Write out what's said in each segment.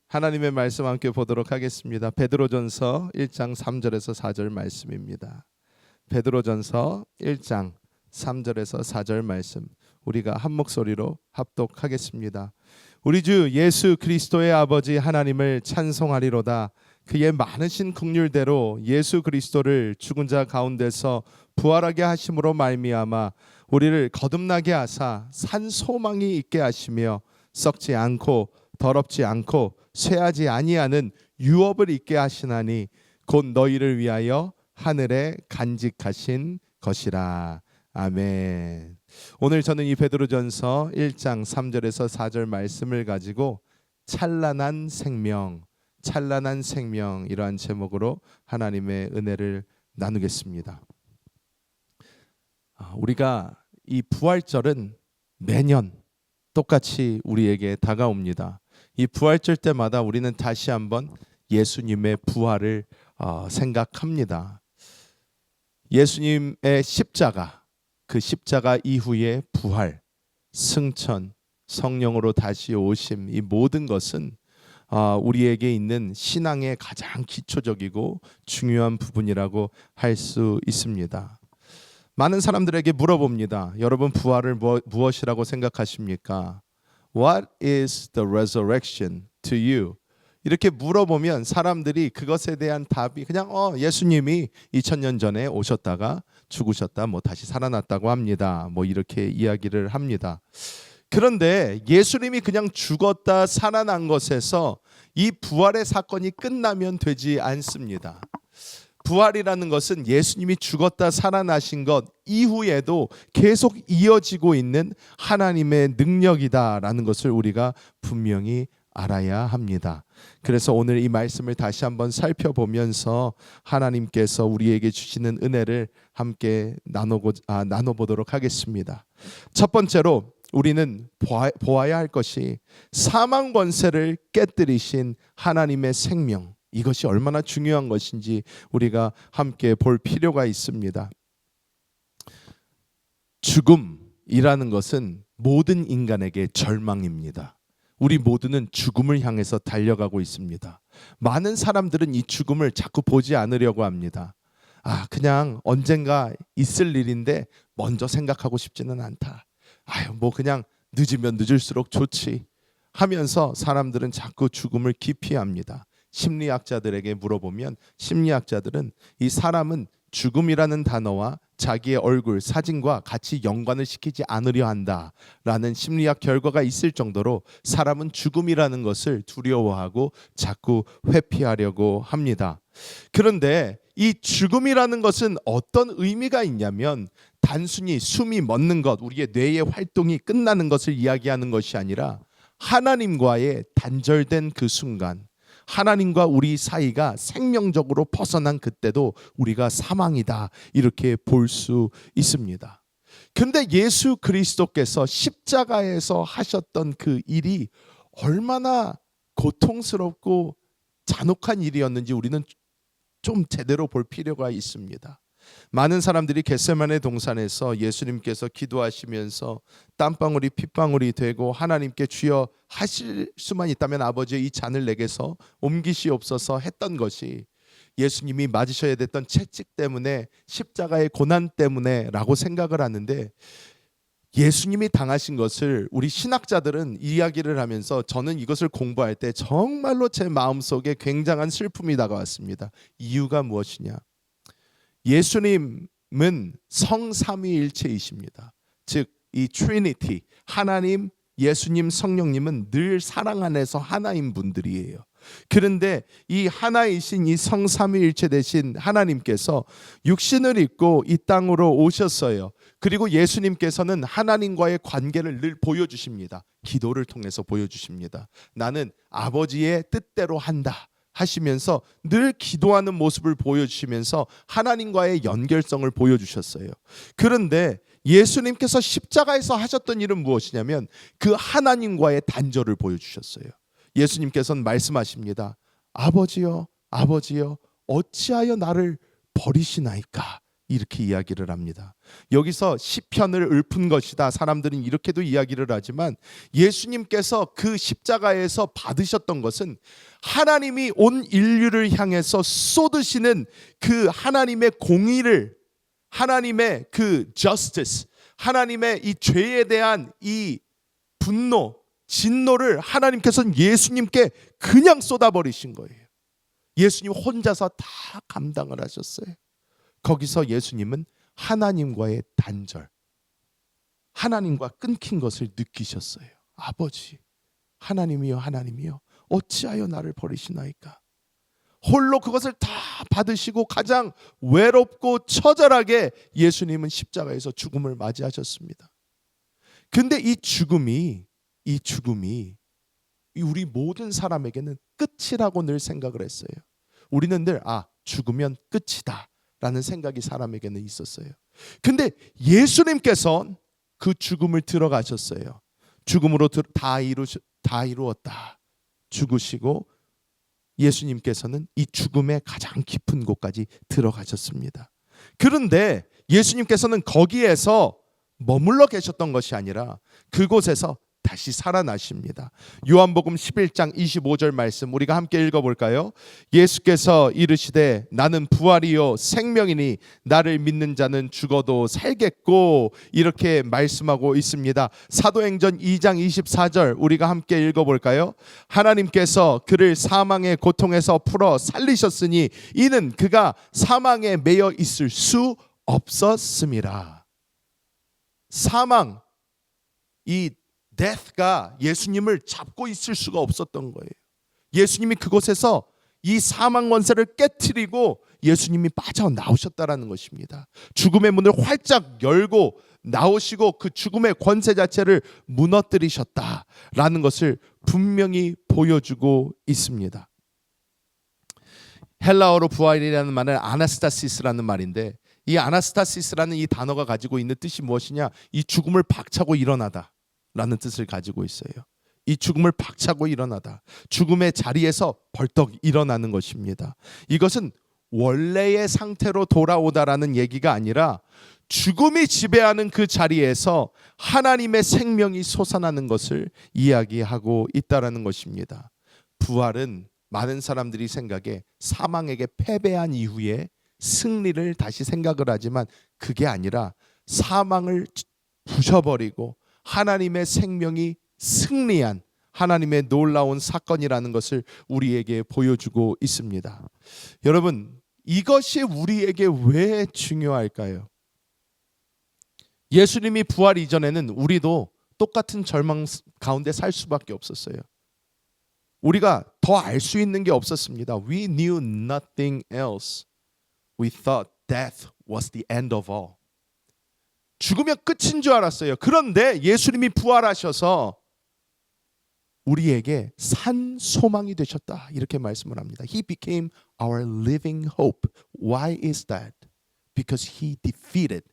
하나님의 말씀 함께 보도록 하겠습니다. 베드로전서 1장 3절에서 4절 말씀입니다. 베드로전서 1장 3절에서 4절 말씀 우리가 한 목소리로 합독하겠습니다. 우리 주 예수 그리스도의 아버지 하나님을 찬송하리로다. 그의 많으신 긍휼대로 예수 그리스도를 죽은 자 가운데서 부활하게 하심으로 말미암아 우리를 거듭나게 하사 산 소망이 있게 하시며 썩지 않고 더럽지 않고 쇠하지 아니하는 유업을 있게 하시나니 곧 너희를 위하여 하늘에 간직하신 것이라. 아멘. 오늘 저는 이 베드로전서 1장 3절에서 4절 말씀을 가지고 찬란한 생명 이러한 제목으로 하나님의 은혜를 나누겠습니다. 우리가 이 부활절은 매년 똑같이 우리에게 다가옵니다. 이 부활절 때마다 우리는 다시 한번 예수님의 부활을 생각합니다. 예수님의 십자가, 그 십자가 이후의 부활, 승천, 성령으로 다시 오심, 이 모든 것은 우리에게 있는 신앙의 가장 기초적이고 중요한 부분이라고 할 수 있습니다. 많은 사람들에게 물어봅니다. 여러분 부활을 무엇이라고 생각하십니까? What is the resurrection to you? 이렇게 물어보면 사람들이 그것에 대한 답이 그냥 예수님이 2000년 전에 오셨다가 죽으셨다 다시 살아났다고 합니다. 이렇게 이야기를 합니다. 그런데 예수님이 그냥 죽었다 살아난 것에서 이 부활의 사건이 끝나면 되지 않습니다. 부활이라는 것은 예수님이 죽었다 살아나신 것 이후에도 계속 이어지고 있는 하나님의 능력이다라는 것을 우리가 분명히 알아야 합니다. 그래서 오늘 이 말씀을 다시 한번 살펴보면서 하나님께서 우리에게 주시는 은혜를 함께 나눠보도록 하겠습니다. 첫 번째로 우리는 보아야 할 것이 사망 권세를 깨뜨리신 하나님의 생명, 이것이 얼마나 중요한 것인지 우리가 함께 볼 필요가 있습니다. 죽음이라는 것은 모든 인간에게 절망입니다. 우리 모두는 죽음을 향해서 달려가고 있습니다. 많은 사람들은 이 죽음을 자꾸 보지 않으려고 합니다. 그냥 언젠가 있을 일인데 먼저 생각하고 싶지는 않다. 그냥 늦으면 늦을수록 좋지 하면서 사람들은 자꾸 죽음을 기피합니다. 심리학자들에게 물어보면 심리학자들은 이 사람은 죽음이라는 단어와 자기의 얼굴, 사진과 같이 연관을 시키지 않으려 한다라는 심리학 결과가 있을 정도로 사람은 죽음이라는 것을 두려워하고 자꾸 회피하려고 합니다. 그런데 이 죽음이라는 것은 어떤 의미가 있냐면 단순히 숨이 멎는 것, 우리의 뇌의 활동이 끝나는 것을 이야기하는 것이 아니라 하나님과의 단절된 그 순간, 하나님과 우리 사이가 생명적으로 벗어난 그때도 우리가 사망이다 이렇게 볼 수 있습니다. 그런데 예수 그리스도께서 십자가에서 하셨던 그 일이 얼마나 고통스럽고 잔혹한 일이었는지 우리는 좀 제대로 볼 필요가 있습니다. 많은 사람들이 겟세마네 동산에서 예수님께서 기도하시면서 땀방울이 핏방울이 되고 하나님께 주여 하실 수만 있다면 아버지의 이 잔을 내게서 옮기시옵소서 했던 것이 예수님이 맞으셔야 됐던 채찍 때문에 십자가의 고난 때문에 라고 생각을 하는데, 예수님이 당하신 것을 우리 신학자들은 이야기를 하면서 저는 이것을 공부할 때 정말로 제 마음속에 굉장한 슬픔이 다가왔습니다. 이유가 무엇이냐? 예수님은 성삼위일체이십니다. 즉 이 트리니티, 하나님, 예수님, 성령님은 늘 사랑 안에서 하나인 분들이에요. 그런데 이 하나이신 이 성삼위일체 되신 하나님께서 육신을 입고 이 땅으로 오셨어요. 그리고 예수님께서는 하나님과의 관계를 늘 보여주십니다. 기도를 통해서 보여주십니다. 나는 아버지의 뜻대로 한다 하시면서 늘 기도하는 모습을 보여주시면서 하나님과의 연결성을 보여주셨어요. 그런데 예수님께서 십자가에서 하셨던 일은 무엇이냐면 그 하나님과의 단절을 보여주셨어요. 예수님께서는 말씀하십니다. 아버지여, 아버지여, 어찌하여 나를 버리시나이까 이렇게 이야기를 합니다. 여기서 시편을 읊은 것이다. 사람들은 이렇게도 이야기를 하지만 예수님께서 그 십자가에서 받으셨던 것은 하나님이 온 인류를 향해서 쏟으시는 그 하나님의 공의를, 하나님의 그 justice, 하나님의 이 죄에 대한 이 분노, 진노를 하나님께서는 예수님께 그냥 쏟아버리신 거예요. 예수님 혼자서 다 감당을 하셨어요. 거기서 예수님은 하나님과의 단절, 하나님과 끊긴 것을 느끼셨어요. 아버지, 하나님이여 하나님이여 어찌하여 나를 버리시나이까. 홀로 그것을 다 받으시고 가장 외롭고 처절하게 예수님은 십자가에서 죽음을 맞이하셨습니다. 근데 이 죽음이 우리 모든 사람에게는 끝이라고 늘 생각을 했어요. 우리는 늘 죽으면 끝이다 라는 생각이 사람에게는 있었어요. 근데 예수님께서 그 죽음을 들어가셨어요. 죽음으로 다 이루었다. 죽으시고 예수님께서는 이 죽음의 가장 깊은 곳까지 들어가셨습니다. 그런데 예수님께서는 거기에서 머물러 계셨던 것이 아니라 그곳에서 다시 살아나십니다. 요한복음 11장 25절 말씀 우리가 함께 읽어볼까요? 예수께서 이르시되 나는 부활이요 생명이니 나를 믿는 자는 죽어도 살겠고, 이렇게 말씀하고 있습니다. 사도행전 2장 24절 우리가 함께 읽어볼까요? 하나님께서 그를 사망의 고통에서 풀어 살리셨으니 이는 그가 사망에 매여 있을 수 없었음이라. 사망, 이 death가 예수님을 잡고 있을 수가 없었던 거예요. 예수님이 그곳에서 이 사망 권세를 깨트리고 예수님이 빠져나오셨다라는 것입니다. 죽음의 문을 활짝 열고 나오시고 그 죽음의 권세 자체를 무너뜨리셨다라는 것을 분명히 보여주고 있습니다. 헬라어로 부활이라는 말은 아나스타시스라는 말인데, 이 아나스타시스라는 이 단어가 가지고 있는 뜻이 무엇이냐? 이 죽음을 박차고 일어나다 라는 뜻을 가지고 있어요. 이 죽음을 박차고 일어나다, 죽음의 자리에서 벌떡 일어나는 것입니다. 이것은 원래의 상태로 돌아오다라는 얘기가 아니라 죽음이 지배하는 그 자리에서 하나님의 생명이 솟아나는 것을 이야기하고 있다라는 것입니다. 부활은 많은 사람들이 생각에 사망에게 패배한 이후에 승리를 다시 생각을 하지만 그게 아니라 사망을 부셔버리고 하나님의 생명이 승리한 하나님의 놀라운 사건이라는 것을 우리에게 보여주고 있습니다. 여러분, 이것이 우리에게 왜 중요할까요? 예수님이 부활 이전에는 우리도 똑같은 절망 가운데 살 수밖에 없었어요. 우리가 더 알 수 있는 게 없었습니다. We knew nothing else. We thought death was the end of all. 죽으면 끝인 줄 알았어요. 그런데 예수님이 부활하셔서 우리에게 산 소망이 되셨다, 이렇게 말씀을 합니다. He became our living hope. Why is that? Because he defeated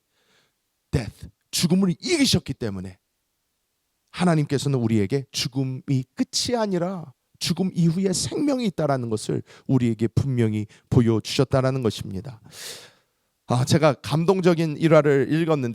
death. 죽음을 이기셨기 때문에 하나님께서는 우리에게 죽음이 끝이 아니라 죽음 이후에 생명이 있다라는 것을 우리에게 분명히 보여주셨다라는 것입니다. 제가 감동적인 일화를 읽었는데